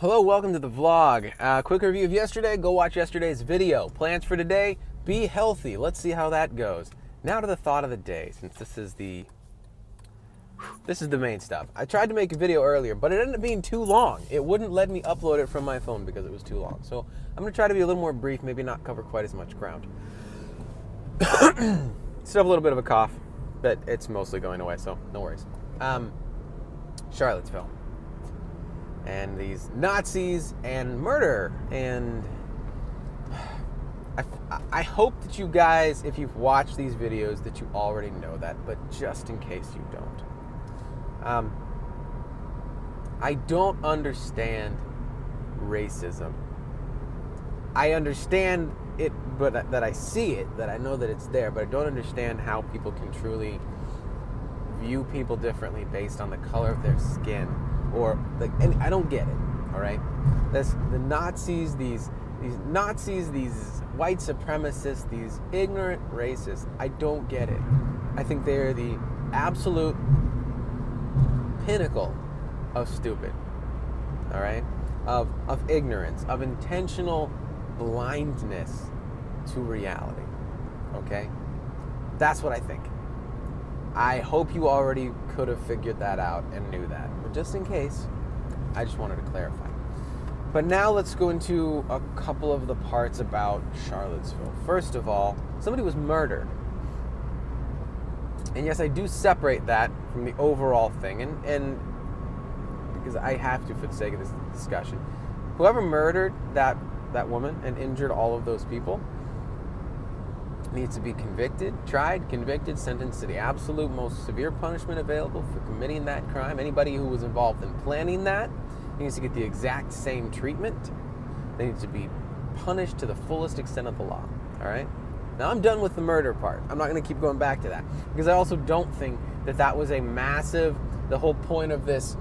Hello, welcome to the vlog. Quick review of yesterday. Go watch yesterday's video. Plans for today, be healthy. Let's see how that goes. Now to the thought of the day, since this is the main stuff. I tried to make a video earlier, but it ended up being too long. It wouldn't let me upload it from my phone because it was too long. So I'm going to try to be a little more brief, maybe not cover quite as much ground. Still have a little bit of a cough, but it's mostly going away, so no worries. Charlottesville. And these Nazis and murder, and I hope that you guys, if you've watched these videos, that you already know that, but just in case you don't. I don't understand racism. I understand it, but that I see it, that I know that it's there, but I don't understand how people can truly view people differently based on the color of their skin. Or like, and I don't get it. All right, the Nazis, these Nazis, these white supremacists, these ignorant racists. I don't get it. I think they're the absolute pinnacle of stupid. All right, of ignorance, of intentional blindness to reality. Okay, that's what I think. I hope you already could have figured that out and knew that. But just in case, I just wanted to clarify. But now let's go into a couple of the parts about Charlottesville. First of all, somebody was murdered. And yes, I do separate that from the overall thing, and because I have to for the sake of this discussion. Whoever murdered that woman and injured all of those people needs to be tried, convicted, sentenced to the absolute most severe punishment available for committing that crime. Anybody who was involved in planning that needs to get the exact same treatment. They need to be punished to the fullest extent of the law. All right? Now I'm done with the murder part. I'm not going to keep going back to that because I also don't think that was a massive, the whole point of this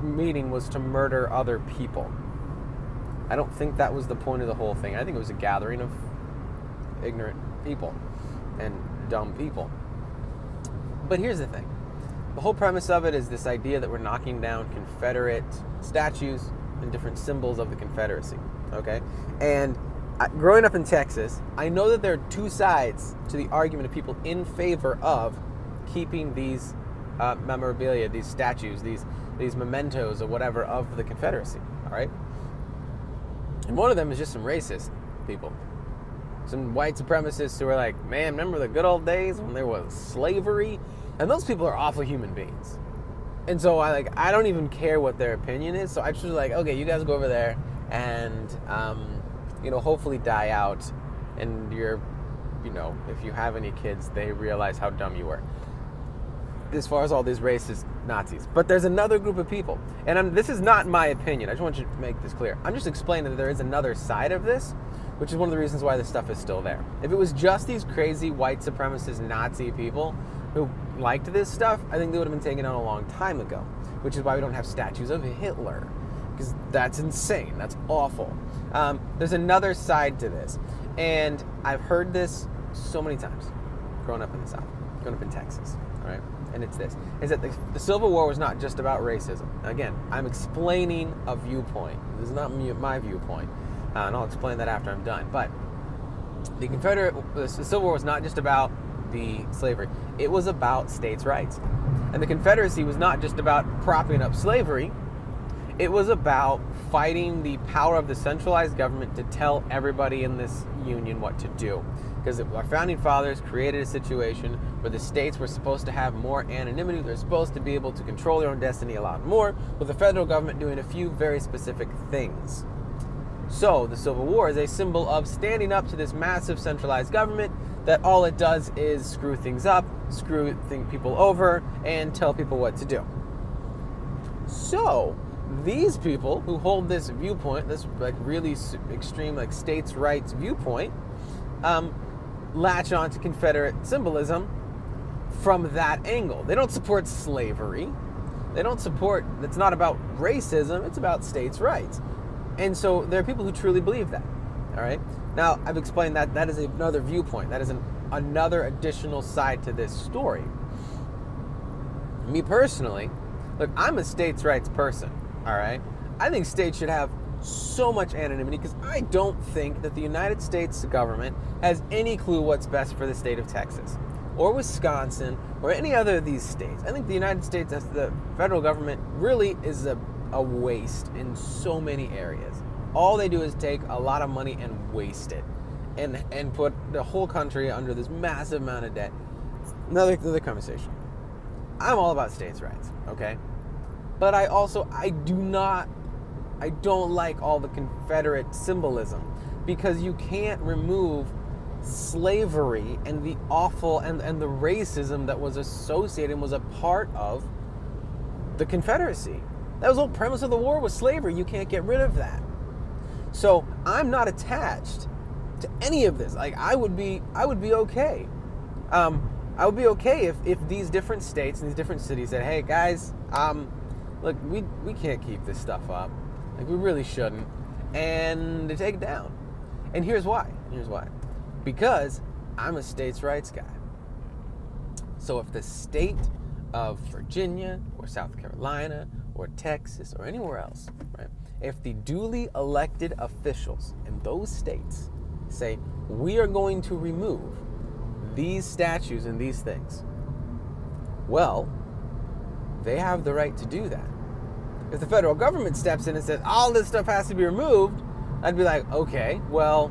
meeting was to murder other people. I don't think that was the point of the whole thing. I think it was a gathering of ignorant people and dumb people. But here's the thing. The whole premise of it is this idea that we're knocking down Confederate statues and different symbols of the Confederacy. Okay? And growing up in Texas, I know that there are two sides to the argument of people in favor of keeping these memorabilia, these statues, these mementos or whatever of the Confederacy. All right? And one of them is just some racist people. Some white supremacists who are like, man, remember the good old days when there was slavery? And those people are awful human beings. And so I don't even care what their opinion is. So I just was like, okay, you guys go over there and, hopefully die out. And if you have any kids, they realize how dumb you were. As far as all these racist Nazis. But there's another group of people. And this is not my opinion. I just want you to make this clear. I'm just explaining that there is another side of this, which is one of the reasons why this stuff is still there. If it was just these crazy white supremacist Nazi people who liked this stuff, I think they would have been taken out a long time ago, which is why we don't have statues of Hitler, because that's insane. That's awful. There's another side to this, and I've heard this so many times growing up in the South, growing up in Texas, all right? And it's this, is that the Civil War was not just about racism. Again, I'm explaining a viewpoint. This is not my viewpoint. And I'll explain that after I'm done. But the Civil War was not just about the slavery. It was about states' rights. And the Confederacy was not just about propping up slavery. It was about fighting the power of the centralized government to tell everybody in this union what to do. Because our founding fathers created a situation where the states were supposed to have more anonymity. They're supposed to be able to control their own destiny a lot more, with the federal government doing a few very specific things. So the Civil War is a symbol of standing up to this massive centralized government that all it does is screw things up, screw people over, and tell people what to do. So these people who hold this viewpoint, this really extreme states' rights viewpoint, latch on to Confederate symbolism from that angle. They don't support slavery. They don't support, it's not about racism, it's about states' rights. And so there are people who truly believe that, all right? Now, I've explained that that is another viewpoint. That is another additional side to this story. Me personally, look, I'm a states' rights person, all right? I think states should have so much anonymity because I don't think that the United States government has any clue what's best for the state of Texas or Wisconsin or any other of these states. I think the United States, as the federal government, really is a waste in so many areas. All they do is take a lot of money and waste it and put the whole country under this massive amount of debt. Another conversation. I'm all about states' rights, okay? But I don't like all the Confederate symbolism because you can't remove slavery and the awful and the racism that was associated and was a part of the Confederacy. That was the whole premise of the war, was slavery. You can't get rid of that. So I'm not attached to any of this. Like I would be okay. I would be okay if these different states and these different cities said, hey guys, look, we can't keep this stuff up. Like we really shouldn't. And to take it down. And here's why. Because I'm a states' rights guy. So if the state of Virginia or South Carolina or Texas or anywhere else, right? If the duly elected officials in those states say, we are going to remove these statues and these things, well, they have the right to do that. If the federal government steps in and says, all this stuff has to be removed, I'd be like, okay, well,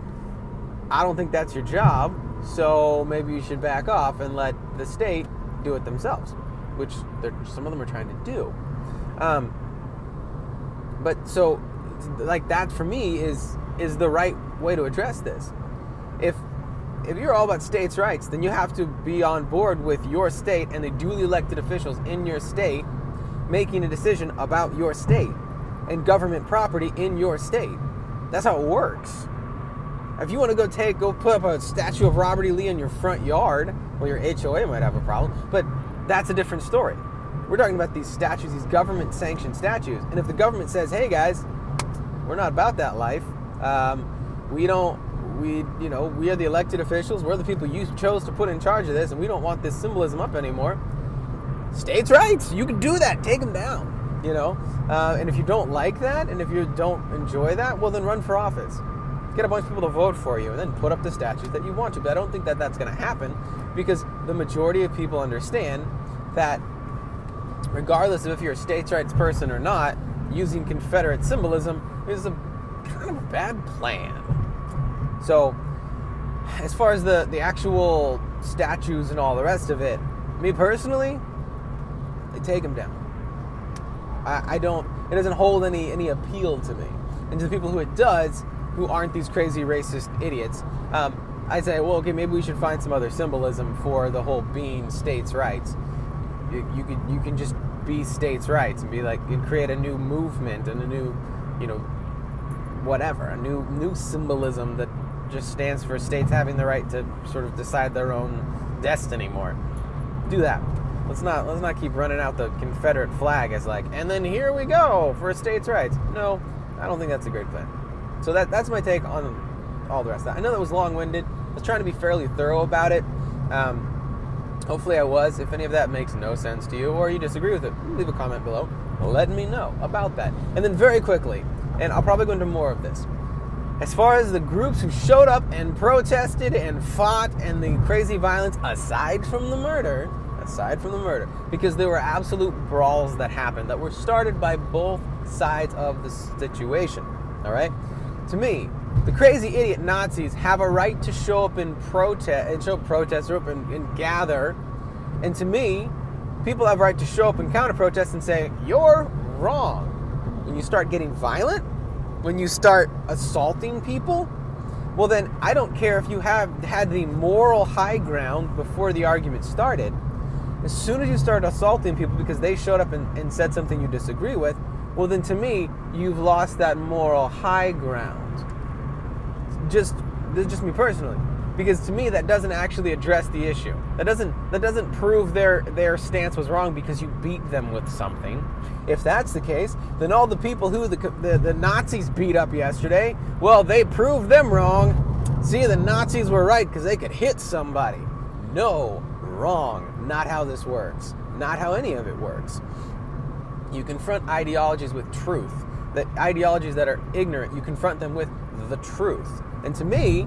I don't think that's your job, so maybe you should back off and let the state do it themselves, which some of them are trying to do. But so, like, that for me is the right way to address this. If you're all about states' rights, then you have to be on board with your state and the duly elected officials in your state making a decision about your state and government property in your state. That's how it works. If you want to go put up a statue of Robert E. Lee in your front yard, well, your HOA might have a problem, but that's a different story. We're talking about these statues, these government-sanctioned statues. And if the government says, hey guys, we're not about that life, we are the elected officials, we're the people you chose to put in charge of this, and we don't want this symbolism up anymore, states' rights, you can do that, take them down, and if you don't like that, and if you don't enjoy that, well then run for office. Get a bunch of people to vote for you, and then put up the statues that you want to. But I don't think that that's going to happen, because the majority of people understand that regardless of if you're a states' rights person or not, using Confederate symbolism is a kind of a bad plan. So, as far as the actual statues and all the rest of it, me personally, I take them down. It doesn't hold any appeal to me. And to the people who it does, who aren't these crazy racist idiots, I say, well, okay, maybe we should find some other symbolism for the whole being states' rights. You can just be states' rights and be like, and create a new movement and a new, whatever, a new symbolism that just stands for states having the right to sort of decide their own destiny more. Do that. Let's not keep running out the Confederate flag as like, and then here we go for states' rights. No, I don't think that's a great plan. So that's my take on all the rest of that. I know that was long-winded. I was trying to be fairly thorough about it. Hopefully I was. If any of that makes no sense to you or you disagree with it, leave a comment below. Let me know about that. And then very quickly, and I'll probably go into more of this, as far as the groups who showed up and protested and fought and the crazy violence, aside from the murder, because there were absolute brawls that happened that were started by both sides of the situation, all right? To me, the crazy idiot Nazis have a right to show up and protest and gather. And to me, people have a right to show up and counter-protest and say, you're wrong. When you start getting violent, when you start assaulting people, well then, I don't care if you have had the moral high ground before the argument started. As soon as you start assaulting people because they showed up and said something you disagree with, well then to me, you've lost that moral high ground. This is just me personally. Because to me, that doesn't actually address the issue. That doesn't prove their stance was wrong because you beat them with something. If that's the case, then all the people who the Nazis beat up yesterday, well, they proved them wrong. See, the Nazis were right because they could hit somebody. No, wrong. Not how this works. Not how any of it works. You confront ideologies with truth, that ideologies that are ignorant, you confront them with the truth. And to me,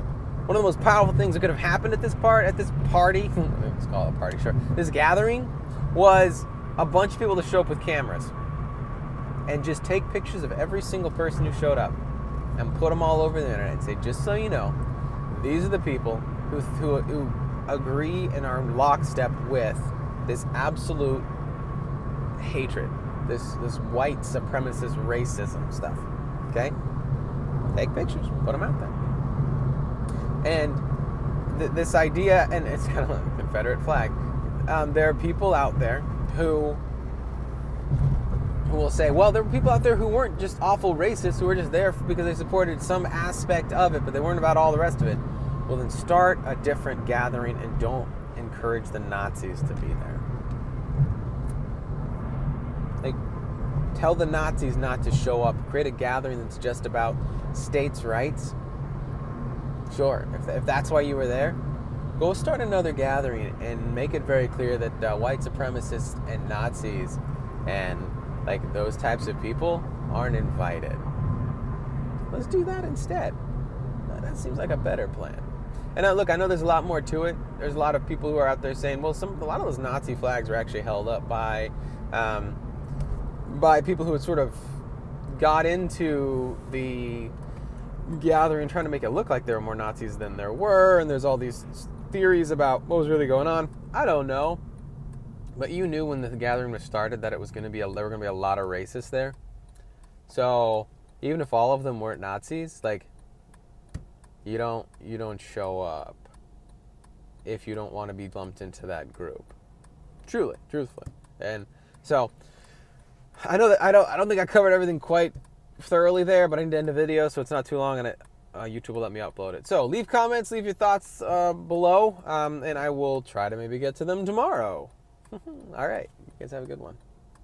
one of the most powerful things that could have happened at this party, let's call it a party, sure, this gathering, was a bunch of people to show up with cameras and just take pictures of every single person who showed up and put them all over the internet and say, just so you know, these are the people who agree and are in lockstep with this absolute hatred, this white supremacist racism stuff. Okay? Take pictures, put them out there. And this idea, and it's kind of like a Confederate flag, there are people out there who will say, well, there were people out there who weren't just awful racists, who were just there because they supported some aspect of it, but they weren't about all the rest of it. Well, then start a different gathering and don't encourage the Nazis to be there. Like, tell the Nazis not to show up. Create a gathering that's just about states' rights. Sure, if that's why you were there, go start another gathering and make it very clear that white supremacists and Nazis and like those types of people aren't invited. Let's do that instead. That seems like a better plan. And look, I know there's a lot more to it. There's a lot of people who are out there saying, well, a lot of those Nazi flags are actually held up by people who had sort of got into the gathering trying to make it look like there were more Nazis than there were, and there's all these theories about what was really going on. I don't know. But you knew when the gathering was started that it was going to be there were going to be a lot of racists there. So even if all of them weren't Nazis, like you don't show up if you don't want to be lumped into that group. Truthfully. And so I know that I don't think I covered everything quite thoroughly there, but I need to end the video so it's not too long, and YouTube will let me upload it. So leave comments, leave your thoughts below, and I will try to maybe get to them tomorrow. All right. You guys have a good one.